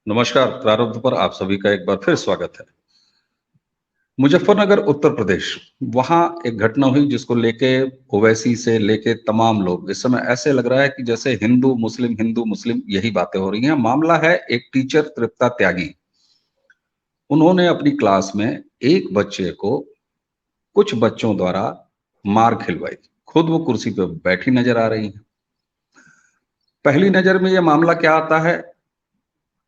नमस्कार। प्रारब्ध पर आप सभी का एक बार फिर स्वागत है। मुजफ्फरनगर उत्तर प्रदेश, वहां एक घटना हुई जिसको लेके ओवैसी से लेके तमाम लोग इस समय ऐसे लग रहा है कि जैसे हिंदू मुस्लिम यही बातें हो रही हैं। मामला है एक टीचर तृप्ता त्यागी। उन्होंने अपनी क्लास में एक बच्चे को कुछ बच्चों द्वारा मार खिलवाई। खुद वो कुर्सी पे बैठी नजर आ रही हैं। पहली नजर में ये मामला क्या आता है?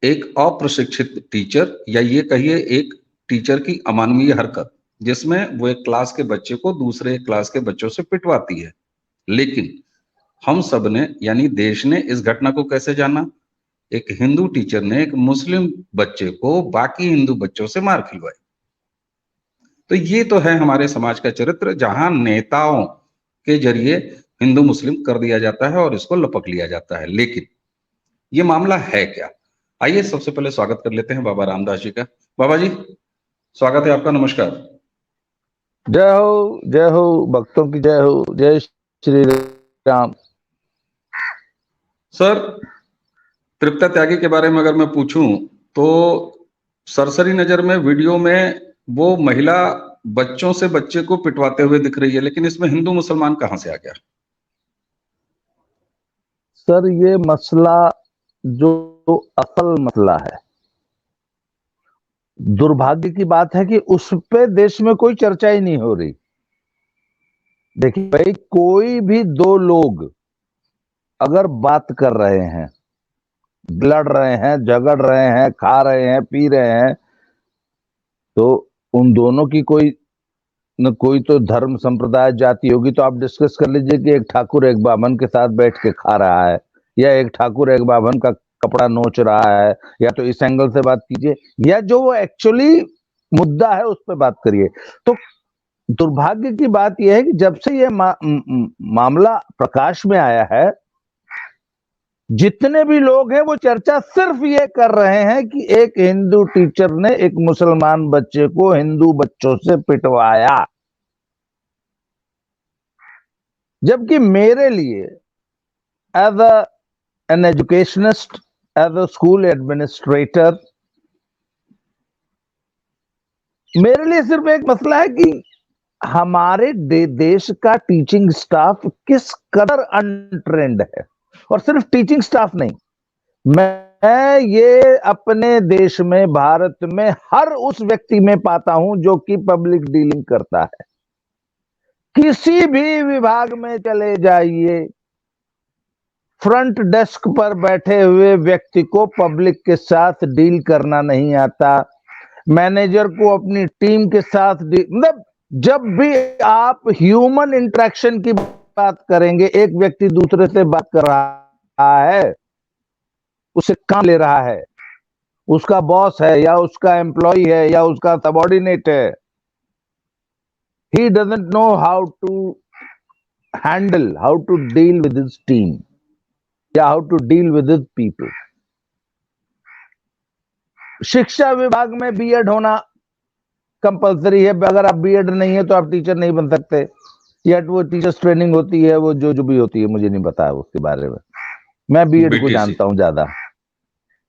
एक अप्रशिक्षित टीचर, या ये कहिए एक टीचर की अमानवीय हरकत, जिसमें वो एक क्लास के बच्चे को दूसरे क्लास के बच्चों से पिटवाती है। लेकिन हम सब ने, यानी देश ने, इस घटना को कैसे जाना? एक हिंदू टीचर ने एक मुस्लिम बच्चे को बाकी हिंदू बच्चों से मार खिलवाई। तो ये तो है हमारे समाज का चरित्र, जहां नेताओं के जरिए हिंदू मुस्लिम कर दिया जाता है और इसको लपक लिया जाता है। लेकिन ये मामला है क्या? आइए सबसे पहले स्वागत कर लेते हैं बाबा रामदास जी का। बाबा जी, स्वागत है आपका। नमस्कार। जय हो, भक्तों की जय हो। जय श्री राम। सर, तृप्ता त्यागी के बारे में अगर मैं पूछूं तो सरसरी नजर में वीडियो में वो महिला बच्चों से बच्चे को पिटवाते हुए दिख रही है, लेकिन इसमें हिंदू मुसलमान कहां से आ गया? सर, ये मसला जो असल मसला है, दुर्भाग्य की बात है कि उस पे देश में कोई चर्चा ही नहीं हो रही। देखिए भाई, कोई भी दो लोग अगर बात कर रहे हैं, लड़ रहे हैं, झगड़ रहे हैं, खा रहे हैं, पी रहे हैं, तो उन दोनों की कोई न कोई तो धर्म संप्रदाय जाति होगी। तो आप डिस्कस कर लीजिए कि एक ठाकुर एक बामन के साथ बैठ के खा रहा है, या एक ठाकुर एक बामन का कपड़ा नोच रहा है, या तो इस एंगल से बात कीजिए, या जो वो एक्चुअली मुद्दा है उस पर बात करिए। तो दुर्भाग्य की बात यह है कि जब से ये मामला प्रकाश में आया है, जितने भी लोग हैं वो चर्चा सिर्फ ये कर रहे हैं कि एक हिंदू टीचर ने एक मुसलमान बच्चे को हिंदू बच्चों से पिटवाया। जबकि मेरे लिए as an educationist, as a school administrator, मेरे लिए सिर्फ एक मसला है कि हमारे देश का टीचिंग स्टाफ किस कदर अनट्रेंड है। और सिर्फ टीचिंग स्टाफ नहीं, मैं ये अपने देश में, भारत में हर उस व्यक्ति में पाता हूं जो कि पब्लिक डीलिंग करता है। किसी भी विभाग में चले जाइए, फ्रंट डेस्क पर बैठे हुए व्यक्ति को पब्लिक के साथ डील करना नहीं आता। मैनेजर को अपनी टीम के साथ मतलब जब भी आप ह्यूमन इंटरेक्शन की बात करेंगे, एक व्यक्ति दूसरे से बात कर रहा है, उससे काम ले रहा है, उसका बॉस है या उसका एम्प्लॉय है या उसका सबऑर्डिनेट है, he doesn't know how to handle, how to deal with his team, या how to deal with his people. शिक्षा विभाग में बीएड होना कंपलसरी है। अगर आप बीएड नहीं है तो आप टीचर नहीं बन सकते, या वो टीचर्स ट्रेनिंग होती है, वो जो भी होती है, मुझे नहीं पता है उसके बारे में। मैं बीएड को जानता हूं ज्यादा,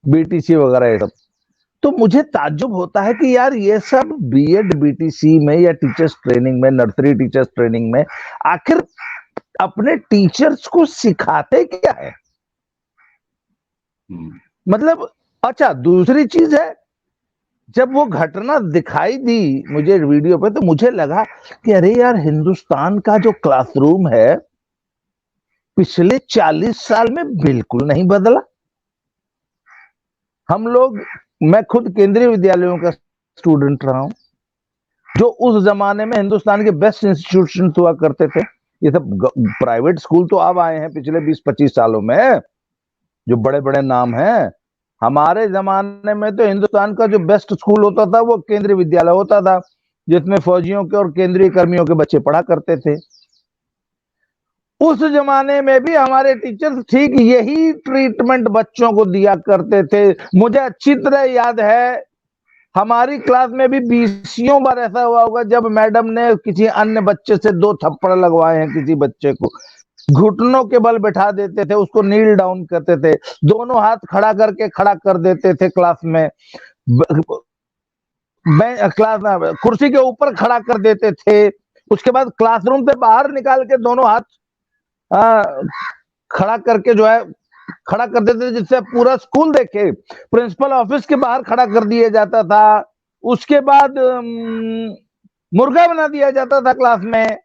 बीटीसी वगैरह ये सब। तो मुझे ताज्जुब होता है कि यार ये सब बीएड बीटीसी में या टीचर्स ट्रेनिंग में, नर्सरी टीचर्स ट्रेनिंग में आखिर अपने टीचर्स को सिखाते क्या है? मतलब अच्छा, दूसरी चीज है, जब वो घटना दिखाई दी मुझे वीडियो पे, तो मुझे लगा कि अरे यार, हिंदुस्तान का जो क्लासरूम है पिछले 40 साल में बिल्कुल नहीं बदला। हम लोग, मैं खुद केंद्रीय विद्यालयों का स्टूडेंट रहा हूं, जो उस जमाने में हिंदुस्तान के बेस्ट इंस्टीट्यूशन हुआ करते थे। ये सब प्राइवेट स्कूल तो अब आए हैं पिछले 20-25 सालों में, जो बड़े बड़े नाम हैं। हमारे जमाने में तो हिंदुस्तान का जो बेस्ट स्कूल होता था वो केंद्रीय विद्यालय होता था, जिसमें फौजियों के और केंद्रीय कर्मियों के बच्चे पढ़ा करते थे। उस जमाने में भी हमारे टीचर्स ठीक यही ट्रीटमेंट बच्चों को दिया करते थे। मुझे अच्छी तरह याद है, हमारी क्लास में भी 20 बार ऐसा हुआ होगा जब मैडम ने किसी अन्य बच्चे से 2 थप्पड़ लगवाए हैं किसी बच्चे को। घुटनों के बल बैठा देते थे, उसको नील डाउन करते थे, दोनों हाथ खड़ा करके खड़ा कर देते थे क्लास में, क्लास कुर्सी के ऊपर खड़ा कर देते थे। उसके बाद क्लासरूम से बाहर निकाल के दोनों हाथ खड़ा करके जो है खड़ा कर देते थे, जिससे पूरा स्कूल देखे। प्रिंसिपल ऑफिस के बाहर खड़ा कर दिया जाता था। उसके बाद मुर्गा बना दिया जाता था क्लास में।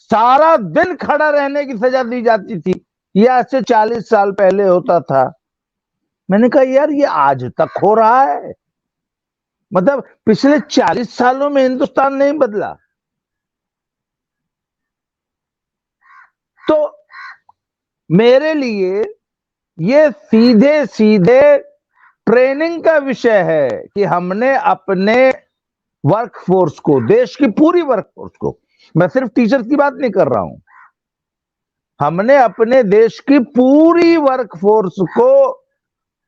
सारा दिन खड़ा रहने की सजा दी जाती थी। ये आज से 40 साल पहले होता था। मैंने कहा यार ये आज तक हो रहा है, मतलब पिछले 40 सालों में हिंदुस्तान नहीं बदला। तो मेरे लिए ये सीधे सीधे ट्रेनिंग का विषय है कि हमने अपने वर्कफोर्स को, देश की पूरी वर्कफोर्स को, मैं सिर्फ टीचर्स की बात नहीं कर रहा हूं, हमने अपने देश की पूरी वर्कफोर्स को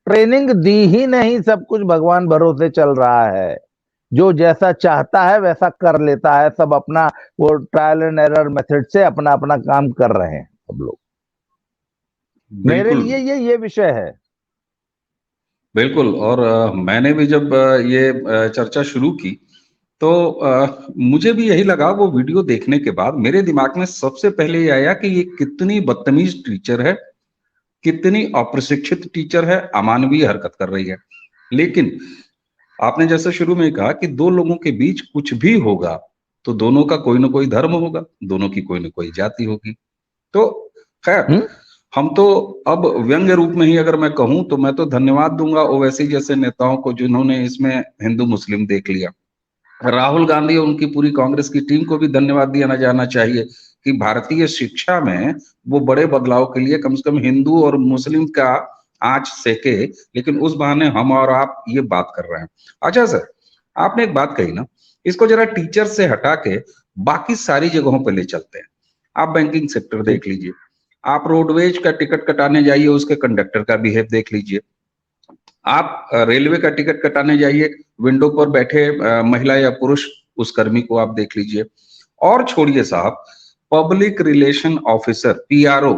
ट्रेनिंग दी ही नहीं। सब कुछ भगवान भरोसे चल रहा है, जो जैसा चाहता है वैसा कर लेता है। सब अपना वो ट्रायल एंड एरर मेथड से अपना अपना काम कर रहे हैं सब लोग। मेरे लिए ये विषय है। बिल्कुल। और मैंने भी जब ये चर्चा शुरू की तो मुझे भी यही लगा। वो वीडियो देखने के बाद मेरे दिमाग में सबसे पहले ये आया कि ये कितनी बदतमीज टीचर है, कितनी अप्रशिक्षित टीचर है, अमानवीय हरकत कर रही है। लेकिन आपने जैसे शुरू में कहा कि दो लोगों के बीच कुछ भी होगा तो दोनों का कोई ना कोई धर्म होगा, दोनों की कोई ना कोई जाति होगी। तो खैर, हम तो अब व्यंग्य रूप में ही अगर मैं कहूं तो मैं तो धन्यवाद दूंगा ओवैसी जैसे नेताओं को जिन्होंने इसमें हिंदू मुस्लिम देख लिया। राहुल गांधी और उनकी पूरी कांग्रेस की टीम को भी धन्यवाद दिया जाना चाहिए कि भारतीय शिक्षा में वो बड़े बदलाव के लिए कम से कम हिंदू और मुस्लिम का आंच सेके। लेकिन उस बहाने हम और आप ये बात कर रहे हैं। अच्छा सर, आपने एक बात कही ना, इसको जरा टीचर से हटा के बाकी सारी जगहों पर ले चलते हैं। आप बैंकिंग सेक्टर देख लीजिए, आप रोडवेज का टिकट कटाने जाइए, उसके कंडक्टर का बिहेव देख लीजिए, आप रेलवे का टिकट कटाने जाइए, विंडो पर बैठे महिला या पुरुष उस कर्मी को आप देख लीजिए। और छोड़िए साहब, पब्लिक रिलेशन ऑफिसर पीआरओ,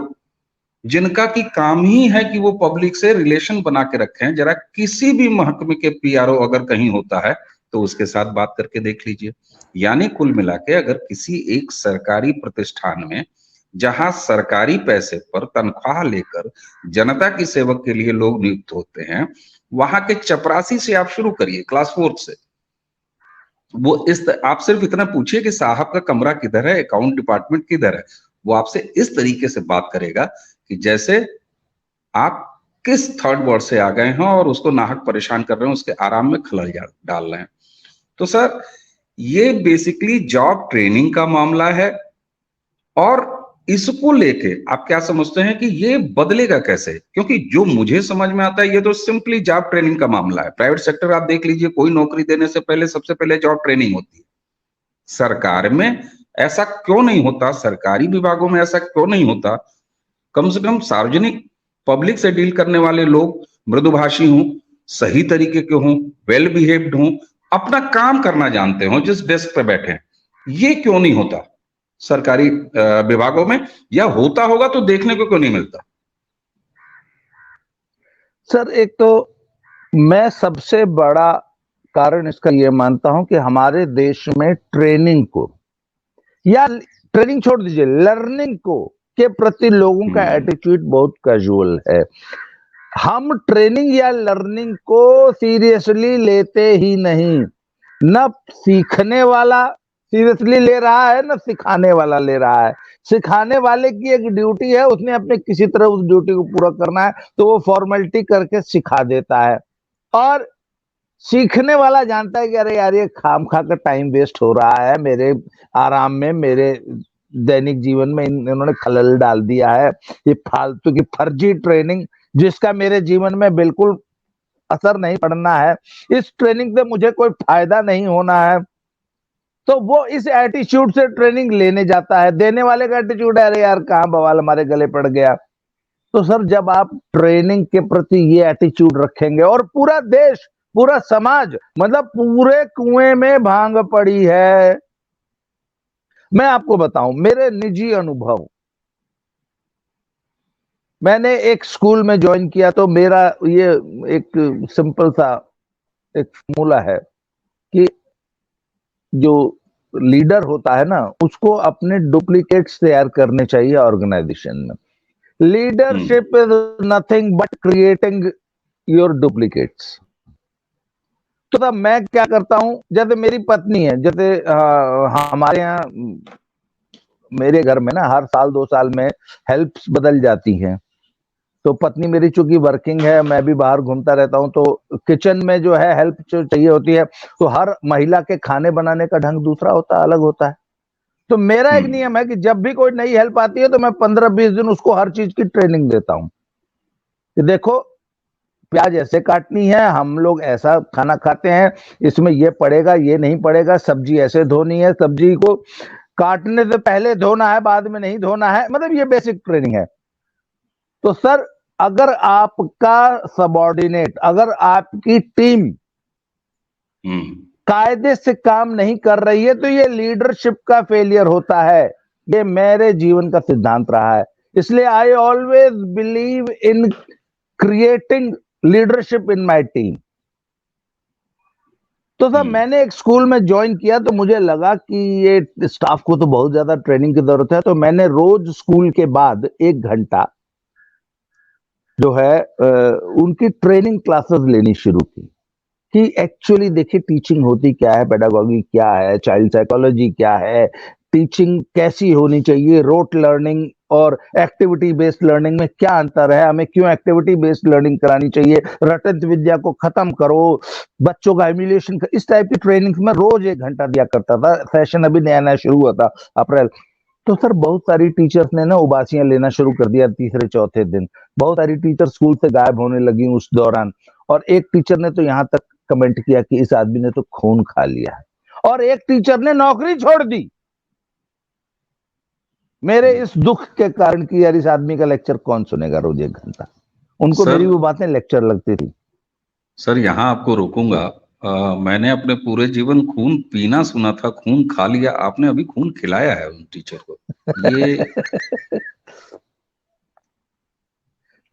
जिनका की काम ही है कि वो पब्लिक से रिलेशन बना के रखें, जरा किसी भी महकमे के पीआरओ अगर कहीं होता है तो उसके साथ बात करके देख लीजिए। यानी कुल मिला के अगर किसी एक सरकारी प्रतिष्ठान में, जहां सरकारी पैसे पर तनख्वाह लेकर जनता की सेवक के लिए लोग नियुक्त होते हैं, वहां के चपरासी से आप शुरू करिए, क्लास 4 से। वो आप सिर्फ इतना पूछिए कि साहब का कमरा किधर है, अकाउंट डिपार्टमेंट किधर है। वो आपसे इस तरीके से बात करेगा कि जैसे आप किस थर्ड वर्ड से आ गए हैं और उसको नाहक परेशान कर रहे हैं, उसके आराम में खलल डाल रहे हैं। तो सर, ये बेसिकली जॉब ट्रेनिंग का मामला है। और इसको लेके आप क्या समझते हैं कि ये बदलेगा कैसे? क्योंकि जो मुझे समझ में आता है, ये तो सिंपली जॉब ट्रेनिंग का मामला है। प्राइवेट सेक्टर आप देख लीजिए, कोई नौकरी देने से पहले सबसे पहले जॉब ट्रेनिंग होती है। सरकार में ऐसा क्यों नहीं होता? सरकारी विभागों में ऐसा क्यों नहीं होता? कम से कम सार्वजनिक पब्लिक से डील करने वाले लोग मृदुभाषी हों, सही तरीके के हों, वेल बिहेव्ड हों, अपना काम करना जानते हों, जिस डेस्क पे बैठे। ये क्यों नहीं होता सरकारी विभागों में? या होता होगा तो देखने को क्यों नहीं मिलता? सर, एक तो मैं सबसे बड़ा कारण इसका ये मानता हूं कि हमारे देश में ट्रेनिंग को, या ट्रेनिंग छोड़ दीजिए, लर्निंग को के प्रति लोगों का एटीट्यूड बहुत कैजुअल है। हम ट्रेनिंग या लर्निंग को सीरियसली लेते ही नहीं। न सीखने वाला सीरियसली ले रहा है, न सिखाने वाला ले रहा है। सिखाने वाले की एक ड्यूटी है, उसने अपने किसी तरह उस ड्यूटी को पूरा करना है, तो वो फॉर्मेलिटी करके सिखा देता है। और सीखने वाला जानता है कि अरे यार, ये खामखा का टाइम वेस्ट हो रहा है, मेरे आराम में, मेरे दैनिक जीवन में इन्होंने खलल डाल दिया है। ये फालतू की फर्जी ट्रेनिंग, जिसका मेरे जीवन में बिल्कुल असर नहीं पड़ना है, इस ट्रेनिंग से मुझे कोई फायदा नहीं होना है, तो वो इस एटीट्यूड से ट्रेनिंग लेने जाता है। देने वाले का एटीट्यूड है, अरे यार कहां बवाल हमारे गले पड़ गया। तो सर, जब आप ट्रेनिंग के प्रति ये एटीट्यूड रखेंगे, और पूरा देश, पूरा समाज, मतलब पूरे कुएं में भांग पड़ी है। मैं आपको बताऊं, मेरे निजी अनुभव, मैंने एक स्कूल में ज्वाइन किया तो मेरा ये एक सिंपल सा एक फॉर्मूला है कि जो लीडर होता है ना, उसको अपने डुप्लीकेट्स तैयार करने चाहिए ऑर्गेनाइजेशन में। Leadership is nothing but creating your duplicates. तो तब मैं क्या करता हूं, जैसे मेरी पत्नी है, जैसे हमारे यहाँ मेरे घर में ना हर साल 2 साल में हेल्प्स बदल जाती हैं। तो पत्नी मेरी चूंकि वर्किंग है, मैं भी बाहर घूमता रहता हूं, तो किचन में जो है हेल्प जो चाहिए होती है, तो हर महिला के खाने बनाने का ढंग दूसरा होता है, अलग होता है। तो मेरा एक नियम है कि जब भी कोई नई हेल्प आती है तो मैं 15-20 दिन उसको हर चीज की ट्रेनिंग देता हूं कि देखो प्याज ऐसे काटनी है, हम लोग ऐसा खाना खाते हैं, इसमें ये पड़ेगा ये नहीं पड़ेगा, सब्जी ऐसे धोनी है, सब्जी को काटने से पहले धोना है, बाद में नहीं धोना है, मतलब ये बेसिक ट्रेनिंग है। तो सर अगर आपका सबॉर्डिनेट, अगर आपकी टीम कायदे से काम नहीं कर रही है तो ये लीडरशिप का फेलियर होता है। ये मेरे जीवन का सिद्धांत रहा है। इसलिए I always believe in creating leadership in my team. तो सर मैंने एक स्कूल में ज्वाइन किया तो मुझे लगा कि ये स्टाफ को तो बहुत ज्यादा ट्रेनिंग की जरूरत है, तो मैंने रोज स्कूल के बाद 1 घंटा जो है उनकी ट्रेनिंग क्लासेस लेनी शुरू की कि एक्चुअली देखिए टीचिंग होती क्या है, पेडागॉजी क्या है, चाइल्ड साइकोलॉजी क्या है, टीचिंग कैसी होनी चाहिए, रोट लर्निंग और एक्टिविटी बेस्ड लर्निंग में क्या अंतर है, हमें क्यों एक्टिविटी बेस्ड लर्निंग करानी चाहिए, रटंत विद्या को खत्म करो, बच्चों का एम्यूलेशन, इस टाइप की ट्रेनिंग में रोज 1 घंटा दिया करता था। सेशन अभी नया नया शुरू हुआ था अप्रैल। तो सर बहुत सारी टीचर्स ने ना उबासियां लेना शुरू कर दिया तीसरे चौथे दिन। बहुत सारी टीचर स्कूल से गायब होने लगी उस दौरान। और एक टीचर ने तो यहाँ तक कमेंट किया कि इस आदमी ने तो खून खा लिया है। और एक टीचर ने नौकरी छोड़ दी मेरे इस दुख के कारण कि यार इस आदमी का लेक्चर कौन सुनेगा रोज 1 घंटा। उनको मेरी वो बातें लेक्चर लगती थी। सर यहाँ आपको रोकूंगा। मैंने अपने पूरे जीवन खून पीना सुना था, खून खा लिया, आपने अभी खून खिलाया है उन टीचर को, ये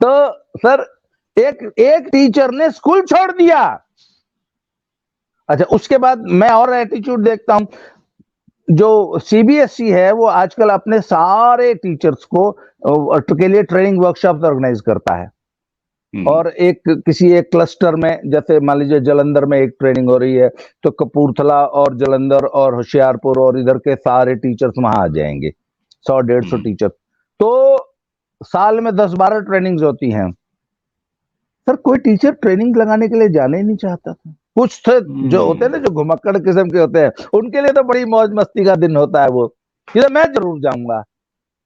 तो सर एक टीचर ने स्कूल छोड़ दिया। अच्छा, उसके बाद मैं और एटीट्यूड देखता हूं। जो सीबीएसई है वो आजकल अपने सारे टीचर्स को के लिए ट्रेनिंग वर्कशॉप ऑर्गेनाइज करता है। और किसी एक क्लस्टर में, जैसे मान लीजिए जलंधर में एक ट्रेनिंग हो रही है, तो कपूरथला और जलंधर और होशियारपुर और इधर के सारे टीचर्स वहां आ जाएंगे, 100-150 टीचर। तो साल में 10-12 ट्रेनिंग्स होती हैं। सर कोई टीचर ट्रेनिंग लगाने के लिए जाने ही नहीं चाहता था। कुछ थे जो होते हैं ना, जो घुमक्कड़ किस्म के होते हैं, उनके लिए तो बड़ी मौज मस्ती का दिन होता है वो, कि मैं जरूर जाऊंगा।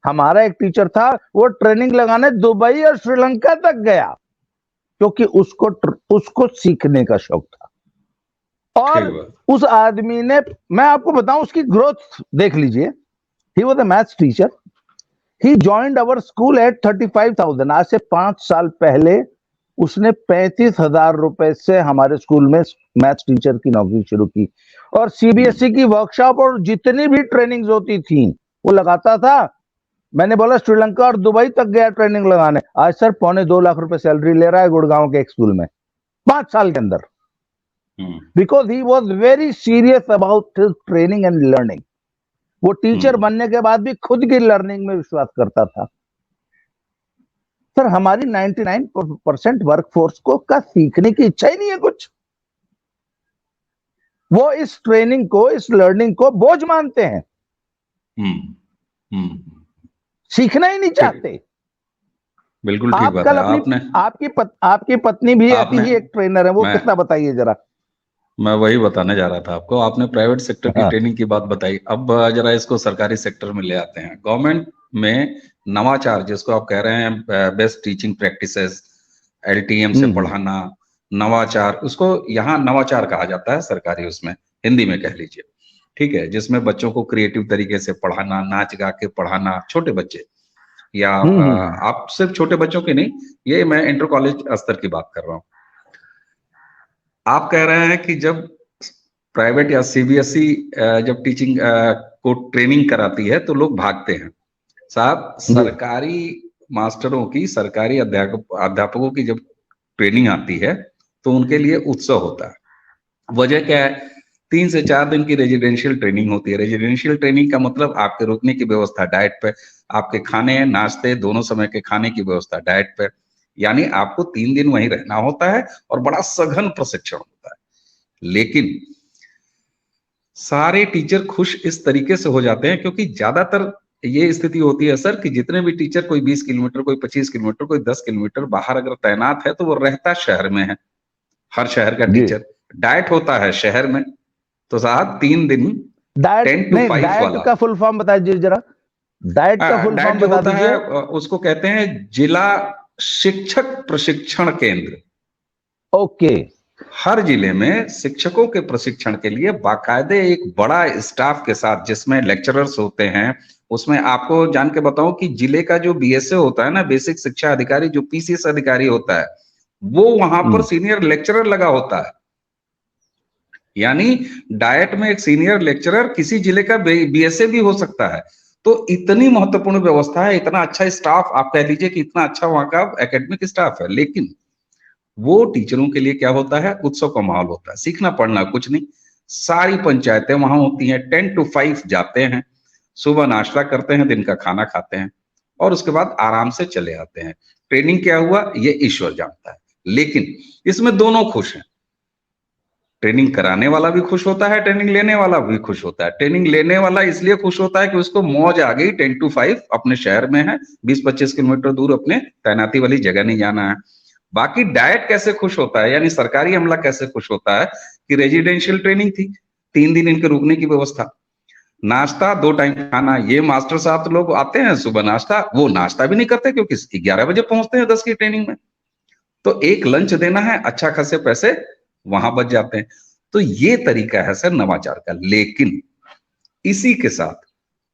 हमारा एक टीचर था, वो ट्रेनिंग लगाने दुबई और श्रीलंका तक गया, क्योंकि उसको सीखने का शौक था। और उस आदमी ने, मैं आपको बताऊं उसकी ग्रोथ देख लीजिए। He was a maths teacher. He joined our school at 35,000। आज से 5 साल पहले उसने 35,000 रुपए से हमारे स्कूल में मैथ्स टीचर की नौकरी शुरू की। और सीबीएसई की वर्कशॉप और जितनी भी ट्रेनिंग्स होती थी वो लगाता था। मैंने बोला श्रीलंका और दुबई तक गया ट्रेनिंग लगाने। आज सर 2.25 लाख रुपए सैलरी ले रहा है गुड़गांव के एक स्कूल में 5 साल के अंदर, because he was very serious about his training and learning. वो टीचर बनने के बाद भी खुद की लर्निंग में विश्वास करता था। सर हमारी 99% वर्कफोर्स को का सीखने की इच्छा ही नहीं है कुछ। वो इस ट्रेनिंग को, इस लर्निंग को बोझ मानते हैं, सीखना ही नहीं चाहते। बिल्कुल ठीक बात है। आपकी पत्नी भी ऐसी ही एक ट्रेनर है, वो कितना बताइए जरा। मैं वही बताने जा रहा था आपको। आपने प्राइवेट सेक्टर की ट्रेनिंग की बात बताई, अब जरा इसको सरकारी सेक्टर में ले आते हैं। गवर्नमेंट में नवाचार, जिसको आप कह रहे हैं बेस्ट टीचिंग प्रैक्टिसेस, एलटीएम से पढ़ाना, नवाचार, उसको यहाँ नवाचार कहा जाता है सरकारी, उसमें हिंदी में कह लीजिए, ठीक है, जिसमें बच्चों को क्रिएटिव तरीके से पढ़ाना, नाच गा के पढ़ाना, छोटे बच्चे, या आप सिर्फ छोटे बच्चों के नहीं, ये मैं इंटर कॉलेज स्तर की बात कर रहा हूँ। आप कह रहे हैं कि जब प्राइवेट या सीबीएसई जब टीचिंग को ट्रेनिंग कराती है तो लोग भागते हैं। साहब सरकारी मास्टरों की, सरकारी अध्यापकों की जब ट्रेनिंग आती है तो उनके लिए उत्सव होता है। वजह क्या है? 3 से 4 दिन की रेजिडेंशियल ट्रेनिंग होती है। रेजिडेंशियल ट्रेनिंग का मतलब आपके रुकने की व्यवस्था डाइट पे, आपके खाने नाश्ते दोनों समय के खाने की व्यवस्था डाइट पे, यानी आपको 3 दिन वहीं रहना होता है और बड़ा सघन प्रशिक्षण होता है। लेकिन सारे टीचर खुश इस तरीके से हो जाते हैं क्योंकि ज्यादातर ये स्थिति होती है सर कि जितने भी टीचर, कोई 20 किलोमीटर, कोई 25 किलोमीटर, कोई 10 किलोमीटर बाहर अगर तैनात है तो वो रहता शहर में है। हर शहर का जी। टीचर डाइट होता है शहर में। तो साहब 3 दिन डाइट 10 to नहीं, 5 डाइट वाला। का फुल फॉर्म बता दीजिए जरा, डाइट का फुल डाइट फॉर्म जो बता होता है दीजिए। उसको कहते हैं जिला शिक्षक प्रशिक्षण केंद्र। ओके। हर जिले में शिक्षकों के प्रशिक्षण के लिए बाकायदे एक बड़ा स्टाफ के साथ, जिसमें लेक्चरर्स होते हैं। उसमें आपको जान के बताऊं कि जिले का जो बीएसए होता है ना, बेसिक शिक्षा अधिकारी, जो पीसीएस अधिकारी होता है, वो वहां पर सीनियर लेक्चरर लगा होता है। यानी डाइट में एक सीनियर लेक्चरर किसी जिले का बीएसए भी हो सकता है। तो इतनी महत्वपूर्ण व्यवस्था है, इतना अच्छा स्टाफ, आप कह लीजिए कि इतना अच्छा वहां का एकेडमिक स्टाफ है। लेकिन वो टीचरों के लिए क्या होता है? उत्सव का माहौल होता है। सीखना पढ़ना कुछ नहीं, सारी पंचायतें वहां होती हैं। 10 to 5 जाते हैं, सुबह नाश्ता करते हैं, दिन का खाना खाते हैं और उसके बाद आराम से चले आते हैं। ट्रेनिंग क्या हुआ ये ईश्वर जानता है। लेकिन इसमें दोनों खुश हैं। ट्रेनिंग कराने वाला भी खुश होता है, ट्रेनिंग लेने वाला भी खुश होता है। ट्रेनिंग लेने वाला इसलिए खुश होता है कि उसको मौज आ गई, 10 to 5 अपने शहर में है, 20-25 किलोमीटर दूर अपने तैनाती वाली जगह नहीं जाना है। बाकी डाइट कैसे खुश होता है, यानी सरकारी अमला कैसे खुश होता है कि रेजिडेंशियल ट्रेनिंग थी, 3 दिन इनके रुकने की व्यवस्था, नाश्ता 2 टाइम खाना। ये मास्टर साहब तो लोग आते हैं सुबह नाश्ता, वो नाश्ता भी नहीं करते क्योंकि 11 बजे पहुंचते हैं 10 की ट्रेनिंग में। तो एक लंच देना है, अच्छा खासे पैसे वहां बच जाते हैं। तो ये तरीका है सर नवाचार का। लेकिन इसी के साथ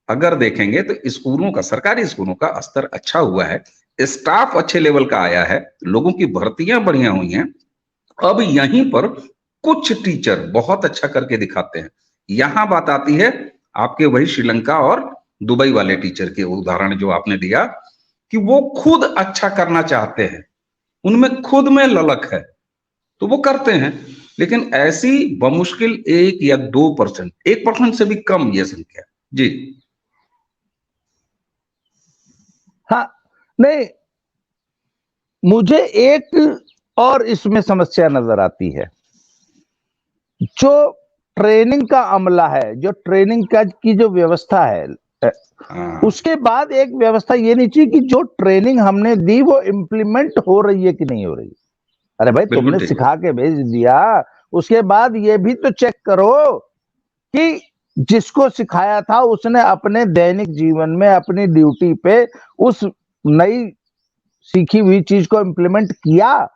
अगर देखेंगे तो स्कूलों का, सरकारी स्कूलों का स्तर अच्छा हुआ है, स्टाफ अच्छे लेवल का आया है, लोगों की भर्तियां बढ़िया हुई हैं। अब यहीं पर कुछ टीचर बहुत अच्छा करके दिखाते हैं। यहां बात आती है आपके वही श्रीलंका और दुबई वाले टीचर के उदाहरण जो आपने दिया, कि वो खुद अच्छा करना चाहते हैं, उनमें खुद में ललक है, तो वो करते हैं। लेकिन ऐसी बमुश्किल 1 या 2%, 1% से भी कम ये संख्या जी। हाँ, नहीं, मुझे एक और इसमें समस्या नजर आती है। जो ट्रेनिंग का अमला है, जो ट्रेनिंग का की जो व्यवस्था है, उसके बाद एक व्यवस्था ये नहीं चाहिए कि जो ट्रेनिंग हमने दी वो इम्प्लीमेंट हो रही है कि नहीं हो रही। अरे भाई, तुमने सिखा के भेज दिया, उसके बाद ये भी तो चेक करो कि जिसको सिखाया था उसने अपने दैनिक जीवन में अपनी ड्यूटी पे उस नई सीखी हुई चीज को इम्प्लीमेंट किया,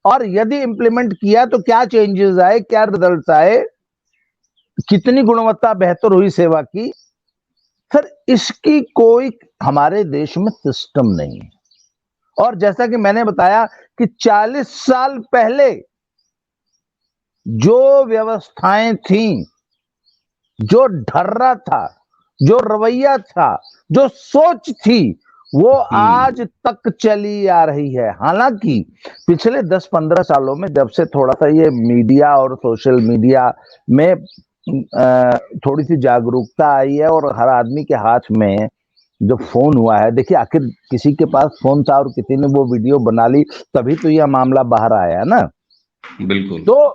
और यदि इम्प्लीमेंट किया तो क्या चेंजेस आए, क्या रिजल्ट आए, कितनी गुणवत्ता बेहतर हुई सेवा की। सर, इसकी कोई हमारे देश में सिस्टम नहीं है। और जैसा कि मैंने बताया कि 40 साल पहले जो व्यवस्थाएं थी, जो ढर्रा था, जो रवैया था, जो सोच थी, वो आज तक चली आ रही है। हालांकि पिछले 10-15 सालों में जब से थोड़ा सा ये मीडिया और सोशल मीडिया में थोड़ी सी जागरूकता आई है और हर आदमी के हाथ में जो फोन हुआ है, देखिए आखिर किसी के पास फोन था और किसी ने वो वीडियो बना ली, तभी तो यह मामला बाहर आया ना। बिल्कुल। तो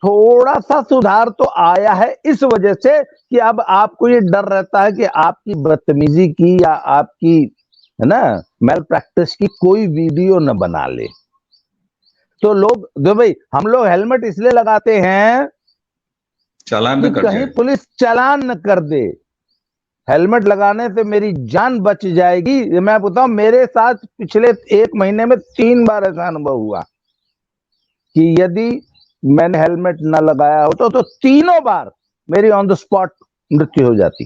थोड़ा सा सुधार तो आया है इस वजह से कि अब आपको ये डर रहता है कि आपकी बदतमीजी की या आपकी, है ना, मेल प्रैक्टिस की कोई वीडियो न बना ले। तो लोग, जो भाई हम लोग हेलमेट इसलिए लगाते हैं चालान न कर कहीं जाए, पुलिस चालान न कर दे। हेलमेट लगाने से मेरी जान बच जाएगी। मैं बताऊं, मेरे साथ पिछले 1 महीने में 3 बार ऐसा अनुभव हुआ कि यदि मैंने हेलमेट न लगाया होता तो तीनों बार मेरी ऑन द स्पॉट मृत्यु हो जाती।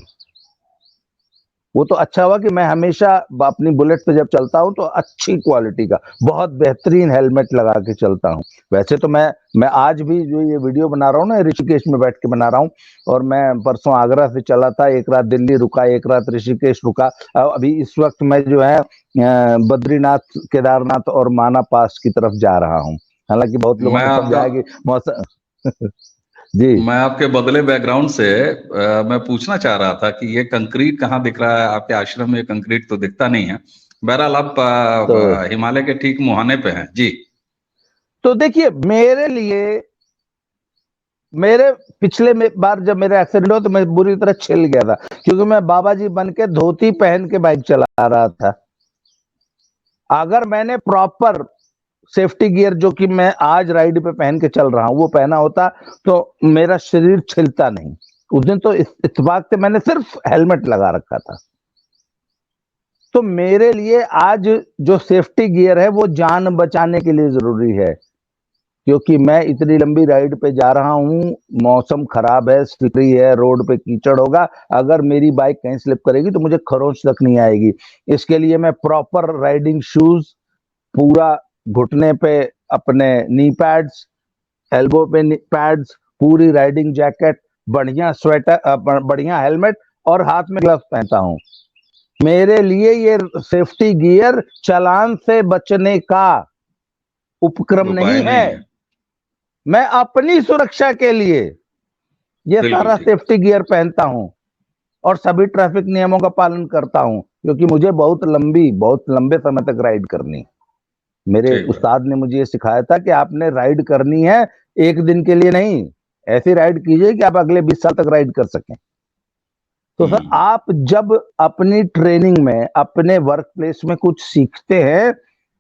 वो तो अच्छा हुआ कि मैं हमेशा अपनी बुलेट पे जब चलता हूं तो अच्छी क्वालिटी का बहुत बेहतरीन हेलमेट लगा के चलता हूं। वैसे तो मैं आज भी जो ये वीडियो बना रहा हूं ना, ऋषिकेश में बैठ के बना रहा हूं। और मैं परसों आगरा से चला था, एक रात दिल्ली रुका, एक रात ऋषिकेश रुका। अभी इस वक्त मैं जो है बद्रीनाथ, केदारनाथ और माना पास की तरफ जा रहा हूं। हालांकि बहुत लोगों मैं ने आपका समझाया कि मौसम जी। मैं आपके बदले बैकग्राउंड से मैं पूछना चाह रहा था कि ये कंक्रीट कहाँ दिख रहा है आपके आश्रम में? कंक्रीट तो दिखता नहीं है। बहरहाल आप तो हिमालय के ठीक मुहाने पे हैं जी। देखिए, मेरे लिए, मेरे पिछले बार जब मेरा एक्सीडेंट हुआ तो मैं बुरी तरह छिल गया था, क्योंकि मैं बाबा जी बन के धोती पहन के बाइक चला रहा था। अगर मैंने प्रॉपर सेफ्टी गियर, जो कि मैं आज राइड पे पहन के चल रहा हूं, वो पहना होता तो मेरा शरीर छिलता नहीं। उस दिन तो इत्तेफाक से मैंने सिर्फ हेलमेट लगा रखा था। तो मेरे लिए आज जो सेफ्टी गियर है वो जान बचाने के लिए जरूरी है, क्योंकि मैं इतनी लंबी राइड पे जा रहा हूं, मौसम खराब है, स्लिपरी है, रोड पे कीचड़ होगा। अगर मेरी बाइक कहीं स्लिप करेगी तो मुझे खरोंच तक नहीं आएगी। इसके लिए मैं प्रॉपर राइडिंग शूज, पूरा घुटने पे अपने नी पैड्स, एल्बो पे पैड्स, पूरी राइडिंग जैकेट, बढ़िया स्वेटर, बढ़िया हेलमेट और हाथ में ग्लव्स पहनता हूं। मेरे लिए ये सेफ्टी गियर चालान से बचने का उपक्रम उपाय नहीं नहीं है। है। मैं अपनी सुरक्षा के लिए ये बिल्कुल सारा ठीक बात। सेफ्टी गियर पहनता हूं और सभी ट्रैफिक नियमों का पालन करता हूं, क्योंकि मुझे बहुत लंबे समय तक राइड करनी है। मेरे ठीक बात। उस्ताद ने मुझे ये सिखाया था कि आपने राइड करनी है, एक दिन के लिए नहीं। ऐसी राइड कीजिए कि आप अगले 20 साल तक राइड कर सकें। तो सर, हम्म। आप जब अपनी ट्रेनिंग में, अपने वर्क प्लेस में कुछ सीखते हैं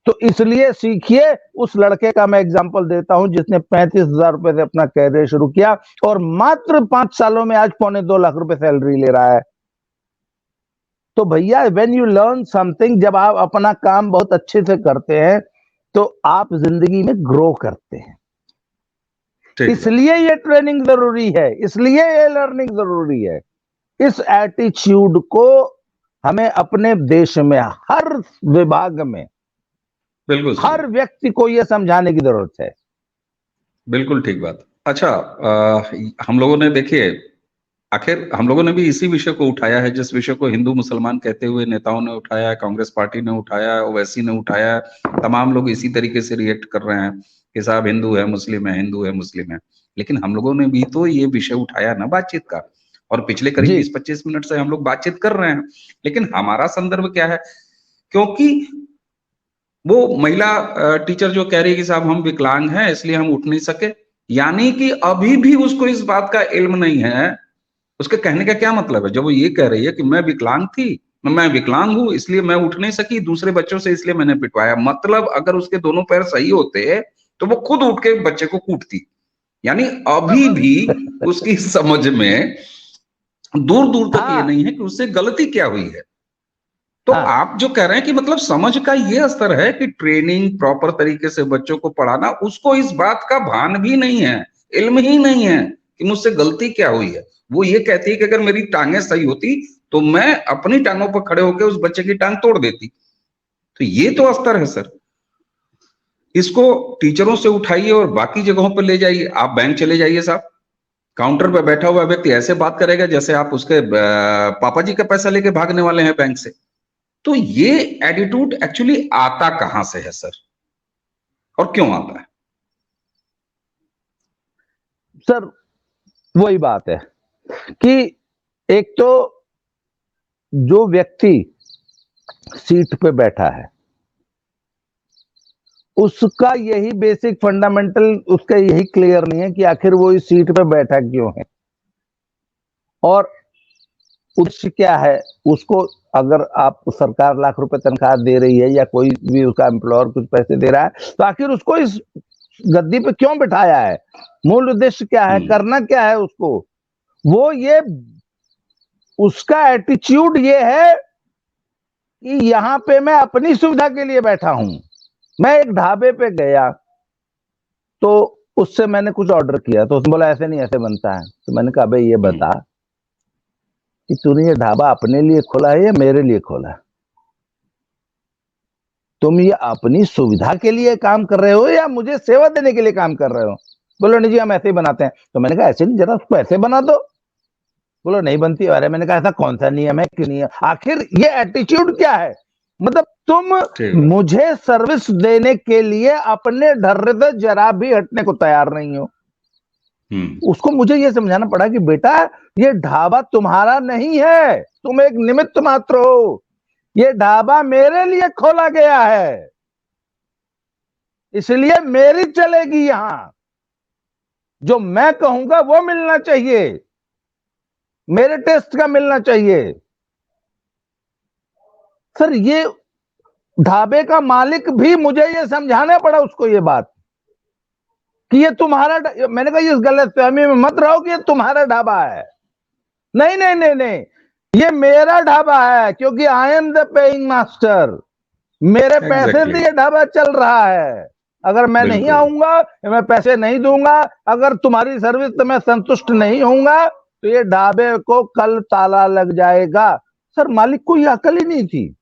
तो इसलिए सीखिए। उस लड़के का मैं एग्जांपल देता हूं जिसने 35,000 रुपए से अपना कैरियर शुरू किया और मात्र 5 सालों में आज 2.25 लाख रुपए सैलरी ले रहा है। तो भैया, व्हेन यू लर्न समथिंग, जब आप अपना काम बहुत अच्छे से करते हैं तो आप जिंदगी में ग्रो करते हैं। ठीक बात। इसलिए ये ट्रेनिंग जरूरी है, इसलिए ये लर्निंग जरूरी है। इस एटीट्यूड को हमें अपने देश में हर विभाग में, बिल्कुल सही। हर व्यक्ति को यह समझाने की जरूरत है। बिल्कुल ठीक बात। अच्छा, हम लोगों ने देखिए, आखिर हम लोगों ने भी इसी विषय को उठाया है, जिस विषय को हिंदू मुसलमान कहते हुए नेताओं ने उठाया है, कांग्रेस पार्टी ने उठाया है, ओवैसी ने उठाया है। तमाम लोग इसी तरीके से रिएक्ट कर रहे हैं कि साहब हिंदू है मुस्लिम है, हिंदू है मुस्लिम है। लेकिन हम लोगों ने भी तो ये विषय उठाया ना बातचीत का, और पिछले करीब जी। 20-25 मिनट से हम लोग बातचीत कर रहे हैं। लेकिन हमारा संदर्भ क्या है? क्योंकि वो महिला टीचर जो कह रही है कि साहब हम विकलांग हैं इसलिए हम उठ नहीं सके, यानी कि अभी भी उसको इस बात का इल्म नहीं है। उसके कहने का क्या मतलब है जब वो ये कह रही है कि मैं विकलांग थी, मैं विकलांग हूं इसलिए मैं उठ नहीं सकी, दूसरे बच्चों से इसलिए मैंने पिटवाया। मतलब अगर उसके दोनों पैर सही होते तो वो खुद उठ के बच्चे को कूटती। यानी अभी भी उसकी समझ में दूर दूर तक ये हाँ। नहीं है कि उससे गलती क्या हुई है। तो हाँ। आप जो कह रहे हैं कि मतलब समझ का ये स्तर है कि ट्रेनिंग प्रॉपर तरीके से बच्चों को पढ़ाना, उसको इस बात का भान भी नहीं है, इल्म ही नहीं है कि मुझसे गलती क्या हुई है। वो ये कहती है कि अगर मेरी टांगें सही होती तो मैं अपनी टांगों पर खड़े होकर उस बच्चे की टांग तोड़ देती। तो ये तो स्तर है सर। इसको टीचरों से उठाइए और बाकी जगहों पर ले जाइए। आप बैंक चले जाइए साहब, काउंटर पर बैठा हुआ व्यक्ति ऐसे बात करेगा जैसे आप उसके पापा जी का पैसा लेके भागने वाले हैं बैंक से। तो ये एटीट्यूड एक्चुअली आता कहां से है सर, और क्यों आता है? सर, वही बात है कि एक तो जो व्यक्ति सीट पे बैठा है उसका यही बेसिक फंडामेंटल, उसका यही क्लियर नहीं है कि आखिर वो इस सीट पे बैठा क्यों है और उद्देश्य क्या है। उसको अगर आप सरकार लाख रुपए तनख्वाह दे रही है या कोई भी उसका एम्प्लॉयर कुछ पैसे दे रहा है, तो आखिर उसको इस गद्दी पे क्यों बिठाया है? मूल उद्देश्य क्या है, करना क्या है उसको? वो ये, उसका एटीट्यूड ये है कि यहां पे मैं अपनी सुविधा के लिए बैठा हूं। मैं एक ढाबे पे गया तो उससे मैंने कुछ ऑर्डर किया तो उसने बोला ऐसे नहीं ऐसे बनता है। तो मैंने कहा भाई ये बता कि तूने ये ढाबा अपने लिए खोला है या मेरे लिए खोला है? तुम ये अपनी सुविधा के लिए काम कर रहे हो या मुझे सेवा देने के लिए काम कर रहे हो? बोलो नहीं जी हम ऐसे ही बनाते हैं। तो मैंने कहा ऐसे नहीं, जरा उसको ऐसे बना दो। बोलो नहीं बनती। अरे मैंने कहा ऐसा कौन सा नियम है कि नहीं है? आखिर ये एटीट्यूड क्या है? मतलब तुम मुझे सर्विस देने के लिए अपने ढर्रे से जरा भी हटने को तैयार नहीं हो। उसको मुझे ये समझाना पड़ा कि बेटा ये ढाबा तुम्हारा नहीं है, तुम एक निमित्त मात्र हो। ये ढाबा मेरे लिए खोला गया है, इसलिए मेरी चलेगी। यहां जो मैं कहूंगा वो मिलना चाहिए, मेरे टेस्ट का मिलना चाहिए। सर ये ढाबे का मालिक भी मुझे ये समझाना पड़ा उसको ये बात कि ये तुम्हारा। मैंने कहा इस गलतफहमी में मत रहो कि ये तुम्हारा ढाबा है। नहीं नहीं नहीं नहीं, ये मेरा ढाबा है, क्योंकि I am the paying master. मेरे पैसे से ये ढाबा चल रहा है। अगर मैं नहीं आऊंगा, मैं पैसे नहीं दूंगा, अगर तुम्हारी सर्विस से मैं संतुष्ट नहीं होऊंगा, तो ये ढाबे को कल ताला लग जाएगा। सर मालिक को ये अकल ही नहीं थी।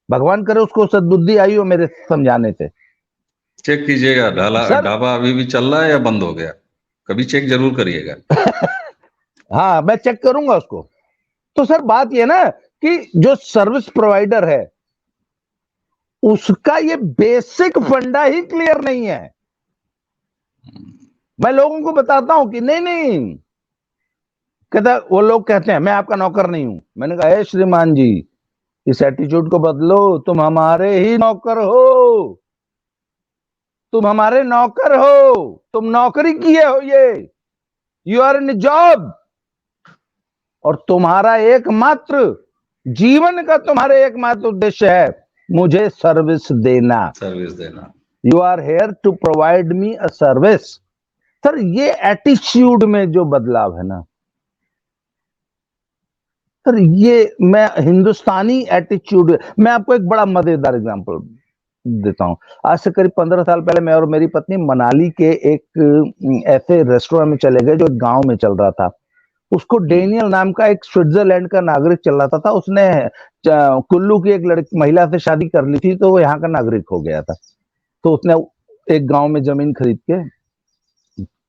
भगवान करे उसको सद्बुद्धि आई हो मेरे समझाने से। चेक कीजिएगा ढाबा अभी भी चल रहा है या बंद हो गया, कभी चेक जरूर करिएगा। हाँ मैं चेक करूंगा उसको। तो सर बात ये ना कि जो सर्विस प्रोवाइडर है उसका ये बेसिक फंडा ही क्लियर नहीं है। मैं लोगों को बताता हूं कि नहीं नहीं, कहता वो लोग कहते हैं मैं आपका नौकर नहीं हूं। मैंने कहा श्रीमान जी इस एटीट्यूड को बदलो, तुम हमारे ही नौकर हो, तुम हमारे नौकर हो, तुम नौकरी किए हो, ये यू आर इन जॉब। और तुम्हारा एकमात्र जीवन का तुम्हारे एकमात्र उद्देश्य है मुझे सर्विस देना। You are here to provide me a service. Sir ये एटीट्यूड में जो बदलाव है ना सर, ये मैं हिंदुस्तानी एटीट्यूड। मैं आपको एक बड़ा मजेदार एग्जांपल देता हूं। आज से करीब 15 साल पहले मैं और मेरी पत्नी मनाली के एक ऐसे रेस्टोरेंट में चले गए जो एक गांव में चल रहा था। उसको डेनियल नाम का एक स्विट्जरलैंड का नागरिक चलाता था। उसने कुल्लू की एक लड़की महिला से शादी कर ली थी, तो वो यहाँ का नागरिक हो गया था। तो उसने एक गांव में जमीन खरीद के,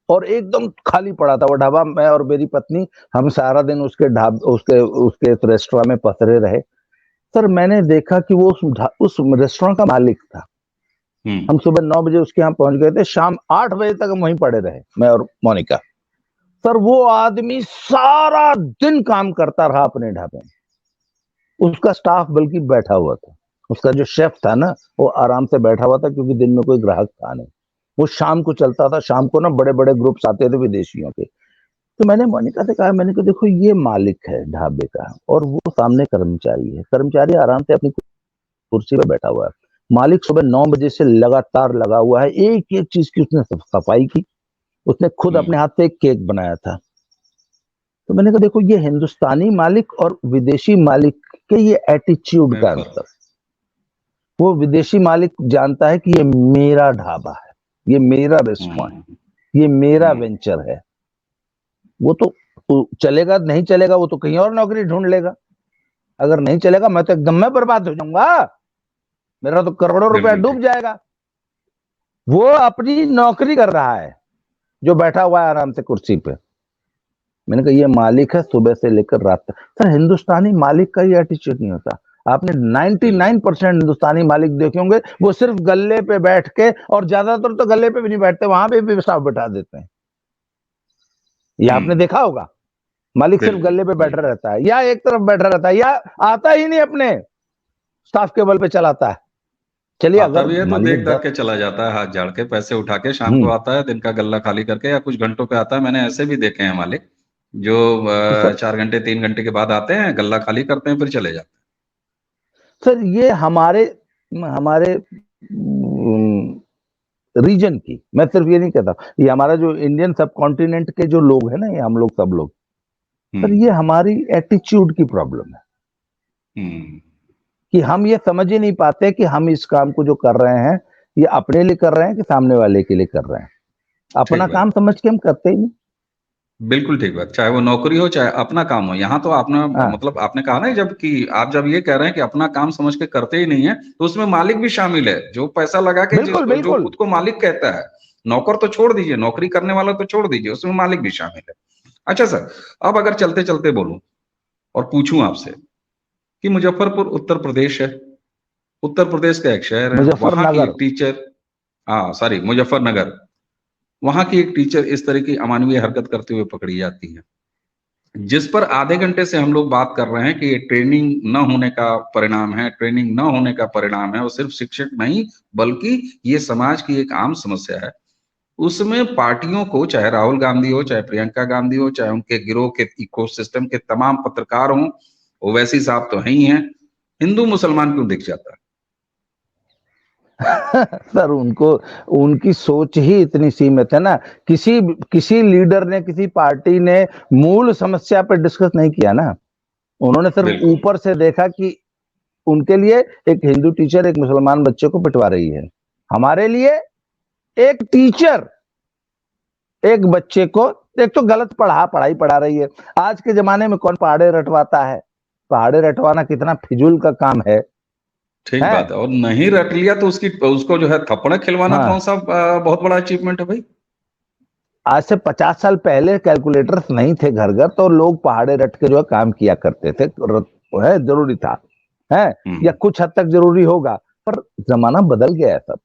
और एकदम खाली पड़ा था वो ढाबा। मैं और मेरी पत्नी हम सारा दिन उसके रेस्टोरेंट में पसरे रहे। सर मैंने देखा कि वो उस रेस्टोरेंट का मालिक था। हम सुबह 9 बजे उसके यहाँ पहुंच गए थे, शाम 8 बजे तक हम वहीं पड़े रहे, मैं और मोनिका। सर वो आदमी सारा दिन काम करता रहा अपने ढाबे में। उसका स्टाफ बल्कि बैठा हुआ था। उसका जो शेफ था ना वो आराम से बैठा हुआ था, क्योंकि दिन में कोई ग्राहक था नहीं। वो शाम को चलता था। शाम को ना बड़े बड़े ग्रुप्स आते थे विदेशियों के। तो मैंने मोनिका से कहा, मैंने कहा देखो ये मालिक है ढाबे का और वो सामने कर्मचारी है। कर्मचारी आराम से अपनी कुर्सी पर बैठा हुआ है। मालिक सुबह 9 बजे से लगातार लगा हुआ है। एक एक चीज की उसने सफाई की। उसने खुद अपने हाथ से एक केक बनाया था। तो मैंने कहा देखो ये हिंदुस्तानी मालिक और विदेशी मालिक के ये एटीट्यूड का अंतर। वो विदेशी मालिक जानता है कि ये मेरा ढाबा है, ये मेरा रेस्टोरेंट है, ये मेरा वेंचर है। वो तो चलेगा नहीं चलेगा वो तो कहीं और नौकरी ढूंढ लेगा। अगर नहीं चलेगा मैं तो एकदम में बर्बाद हो जाऊंगा, मेरा तो करोड़ों रुपया डूब जाएगा। वो अपनी नौकरी कर रहा है जो बैठा हुआ है आराम से कुर्सी पे। मैंने कहा ये मालिक है सुबह से लेकर रात तक। सर हिंदुस्तानी मालिक का ये एटीट्यूड नहीं होता। आपने 99% हिंदुस्तानी मालिक देखे होंगे, वो सिर्फ गल्ले पे बैठ के, और ज्यादातर तो गल्ले पे भी नहीं बैठते, वहां पे भी स्टाफ बैठा देते हैं। ये आपने देखा होगा, मालिक सिर्फ गल्ले पे बैठा रहता है या एक तरफ बैठा रहता है या आता ही नहीं, अपने स्टाफ के बल पे चलाता है। चलिए अगर भी है तो देख दाख के चला जाता है, हाथ झाड़ के पैसे उठा के शाम को आता है, दिन का गल्ला खाली करके, या कुछ घंटों पे आता है। मैंने ऐसे भी देखे हैं मालिक जो 4 घंटे 3 घंटे के बाद आते हैं, गल्ला खाली करते हैं, फिर चले जाते हैं। सर ये हमारे रीजन की, मैं सिर्फ ये नहीं कहता, ये हमारा जो इंडियन सब कॉन्टिनेंट के जो लोग हैं ना, ये हम लोग सब लोग, सर ये हमारी एटीट्यूड की प्रॉब्लम है कि हम ये समझ ही नहीं पाते कि हम इस काम को जो कर रहे हैं ये अपने लिए कर रहे हैं कि सामने वाले के लिए कर रहे हैं। अपना काम समझ के हम करते ही नहीं। बिल्कुल ठीक बात, चाहे वो नौकरी हो चाहे अपना काम हो। यहाँ तो आपने हाँ मतलब आपने कहा ना, जब कि आप जब ये कह रहे हैं कि अपना काम समझ के करते ही नहीं है, तो उसमें मालिक भी शामिल है, जो पैसा लगा के बिल्कुल जिसको जो बिल्कुल। खुद को मालिक कहता है। नौकर तो छोड़ दीजिए, नौकरी करने वाला तो छोड़ दीजिए, उसमें मालिक भी शामिल है। अच्छा सर, अब अगर चलते चलते बोलूं और पूछूं आपसे कि मुजफ्फरपुर उत्तर प्रदेश है, उत्तर प्रदेश का एक शहर है, वहां की मुजफ्फरनगर। एक टीचर, हाँ सॉरी मुजफ्फरनगर, वहां की एक टीचर इस तरह की अमानवीय हरकत करते हुए पकड़ी जाती है, जिस पर आधे घंटे से हम लोग बात कर रहे हैं कि ये ट्रेनिंग न होने का परिणाम है, ट्रेनिंग न होने का परिणाम है, और सिर्फ शिक्षक नहीं बल्कि ये समाज की एक आम समस्या है। उसमें पार्टियों को, चाहे राहुल गांधी हो, चाहे प्रियंका गांधी हो, चाहे उनके गिरोह के इकोसिस्टम के तमाम पत्रकार हों, ओवैसी साहब तो हैं ही हैं, हिंदू मुसलमान क्यों दिख जाता है? सर उनको, उनकी सोच ही इतनी सीमित है ना। किसी किसी लीडर ने, किसी पार्टी ने मूल समस्या पर डिस्कस नहीं किया ना। उन्होंने सिर्फ बिल्कुल। ऊपर से देखा कि उनके लिए एक हिंदू टीचर एक मुसलमान बच्चे को पिटवा रही है, हमारे लिए एक टीचर एक बच्चे को, एक तो गलत पढ़ाई पढ़ा रही है। आज के जमाने में कौन पहाड़े रटवाता है? पहाड़े रटवाना कितना फिजूल का काम है। ठीक बात है, और नहीं रट लिया तो उसकी उसको जो है थप्पड़ खिलवाना कौन हाँ, सा बहुत बड़ा अचीवमेंट है भाई? आज से 50 साल पहले कैलकुलेटर्स नहीं थे घर घर, तो लोग पहाड़े रट के जो है काम किया करते थे, है जरूरी था, है या हम्म। कुछ हद तक जरूरी होगा। पर जमाना बदल गया है सब।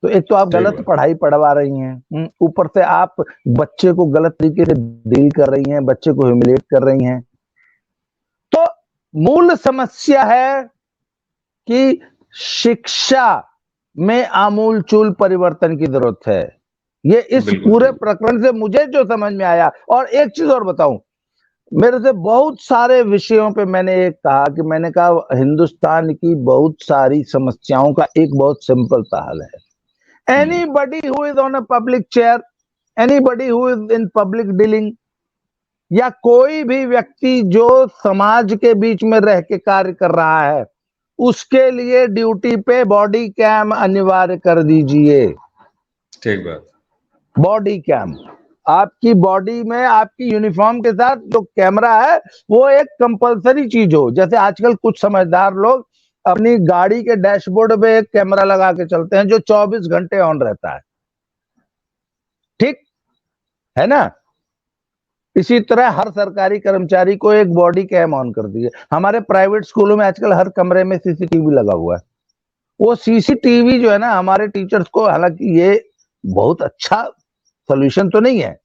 तो एक तो आप ठीक गलत बात। पढ़ाई पढ़वा रही हैं, ऊपर से आप बच्चे को गलत तरीके से डील कर रही हैं, बच्चे को ह्यूमिलेट कर रही हैं। तो मूल समस्या है कि शिक्षा में आमूलचूल परिवर्तन की जरूरत है। ये इस बिल्कुल पूरे ठीक। प्रकरण से मुझे जो समझ में आया। और एक चीज और बताऊं, मेरे से बहुत सारे विषयों पे मैंने एक कहा कि मैंने कहा हिंदुस्तान की बहुत सारी समस्याओं का एक बहुत सिंपल सा हल है। Hmm. Anybody who is on a public chair, anybody who is in public dealing, या कोई भी व्यक्ति जो समाज के बीच में रह के कार्य कर रहा है, उसके लिए ड्यूटी पे बॉडी कैम अनिवार्य कर दीजिए। ठीक बात। बॉडी कैम, आपकी बॉडी में आपकी यूनिफॉर्म के साथ जो कैमरा है वो एक कंपलसरी चीज हो। जैसे आजकल कुछ समझदार लोग अपनी गाड़ी के डैशबोर्ड पे एक कैमरा लगा के चलते हैं जो 24 घंटे ऑन रहता है, ठीक है ना। इसी तरह हर सरकारी कर्मचारी को एक बॉडी कैम ऑन कर दीजिए। हमारे प्राइवेट स्कूलों में आजकल हर कमरे में सीसीटीवी लगा हुआ है। वो सीसीटीवी जो है ना, हमारे टीचर्स को, हालांकि ये बहुत अच्छा सोल्यूशन तो नहीं है,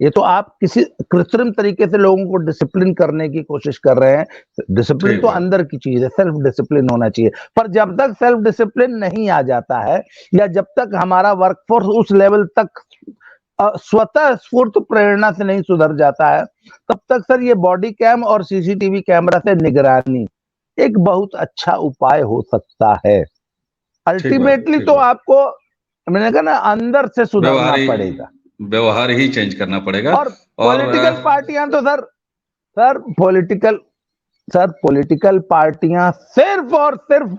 ये तो आप किसी कृत्रिम तरीके से लोगों को डिसिप्लिन करने की कोशिश कर रहे हैं। डिसिप्लिन ठीक तो बात। अंदर की चीज है, सेल्फ डिसिप्लिन होना चाहिए। पर जब तक सेल्फ डिसिप्लिन नहीं आ जाता है, या जब तक हमारा वर्कफोर्स उस लेवल तक स्वतः स्फूर्त प्रेरणा से नहीं सुधर जाता है, तब तक सर ये बॉडी कैम और सीसीटीवी कैमरा से निगरानी एक बहुत अच्छा उपाय हो सकता है। ठीक बात। अल्टीमेटली ठीक तो बात। आपको, मैंने कहा ना, अंदर से सुधरना व्यवहार ही, पड़ेगा। व्यवहार ही चेंज करना पड़ेगा। और और पॉलिटिकल पार्टियां तो सर पॉलिटिकल पार्टियां सिर्फ और सिर्फ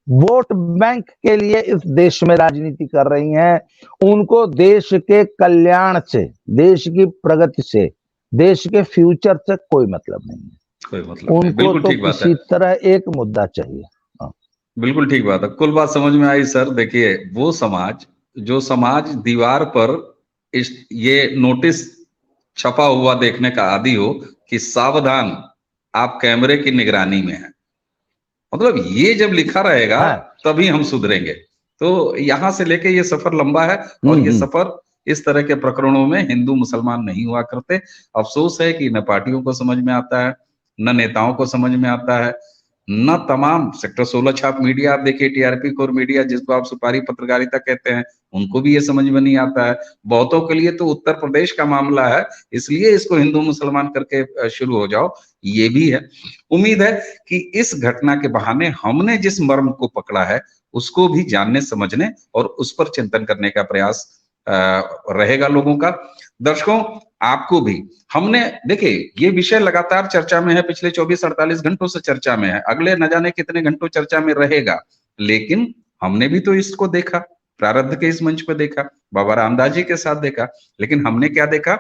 वोट बैंक के लिए इस देश में राजनीति कर रही हैं। उनको देश के कल्याण से, देश की प्रगति से, देश के फ्यूचर से कोई मतलब नहीं है। कोई मतलब नहीं, उनको बिल्कुल तो ठीक बात है। किसी तरह एक मुद्दा चाहिए। हाँ। बिल्कुल ठीक बात है, कुल बात समझ में आई सर। देखिए, वो समाज, जो समाज दीवार पर इस ये नोटिस छपा हुआ देखने का आदी हो कि सावधान, आप कैमरे की निगरानी में हैं, मतलब ये जब लिखा रहेगा हाँ। तभी हम सुधरेंगे। तो यहां से लेके ये सफर लंबा है, और ये हम्म। सफर इस तरह के प्रकरणों में हिंदू मुसलमान नहीं हुआ करते। अफसोस है कि न पार्टियों को समझ में आता है, न नेताओं को समझ में आता है, न तमाम सेक्टर 16 छाप मीडिया, आप देखिए टीआरपी कोर मीडिया जिसको आप सुपारी पत्रकारिता कहते हैं, उनको भी ये समझ में नहीं आता है। बहुतों के लिए तो उत्तर प्रदेश का मामला है, इसलिए इसको हिंदू मुसलमान करके शुरू हो जाओ, ये भी है। उम्मीद है कि इस घटना के बहाने हमने जिस मर्म को पकड़ा है उसको भी जानने समझने और उस पर चिंतन करने का प्रयास रहेगा लोगों का। दर्शकों, आपको भी, हमने, देखिए ये विषय लगातार चर्चा में है, पिछले 24-48 घंटों से चर्चा में है, अगले न जाने कितने घंटों चर्चा में रहेगा, लेकिन हमने भी तो इसको देखा, प्रारब्ध के इस मंच पर देखा, बाबा रामदास जी के साथ देखा, लेकिन हमने क्या देखा?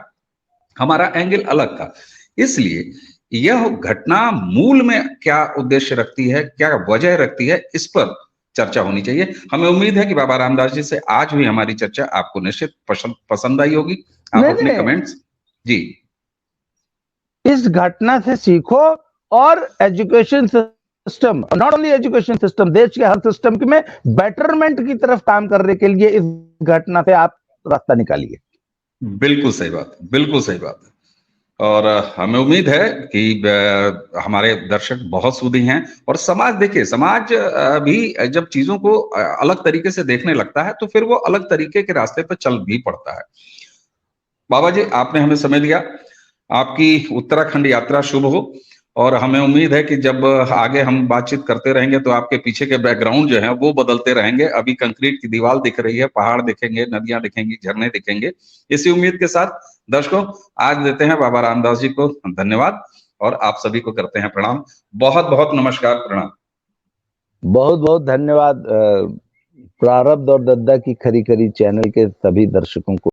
हमारा एंगल अलग था। इसलिए यह घटना मूल में क्या उद्देश्य रखती है, क्या वजह रखती है, इस पर चर्चा होनी चाहिए। हमें उम्मीद है कि बाबा रामदास जी से आज हुई हमारी चर्चा आपको निश्चित पसंद आई होगी। आप नहीं अपने नहीं, कमेंट्स जी इस घटना से सीखो और education system, not only education system, देश के हर सिस्टम में बेटरमेंट की तरफ काम करने के लिए इस घटना से आप रास्ता निकालिए। बिल्कुल सही बात, बिल्कुल सही बात। और हमें उम्मीद है कि हमारे दर्शक बहुत सूदी हैं और समाज, देखिए समाज भी जब चीजों को अलग तरीके से देखने लगता है तो फिर वो अलग तरीके के रास्ते पर चल भी पड़ता है। बाबा जी, आपने हमें समय दिया, आपकी उत्तराखंड यात्रा शुभ हो और हमें उम्मीद है कि जब आगे हम बातचीत करते रहेंगे तो आपके पीछे के बैकग्राउंड जो है वो बदलते रहेंगे। अभी कंक्रीट की दीवार दिख रही है, पहाड़ दिखेंगे, नदियां दिखेंगी, झरने दिखेंगे। इसी उम्मीद के साथ दर्शकों, आज देते हैं बाबा रामदास जी को धन्यवाद और आप सभी को करते हैं प्रणाम। बहुत बहुत नमस्कार, प्रणाम। बहुत बहुत धन्यवाद प्रारब्ध और दद्दा की खरी खरी चैनल के सभी दर्शकों को।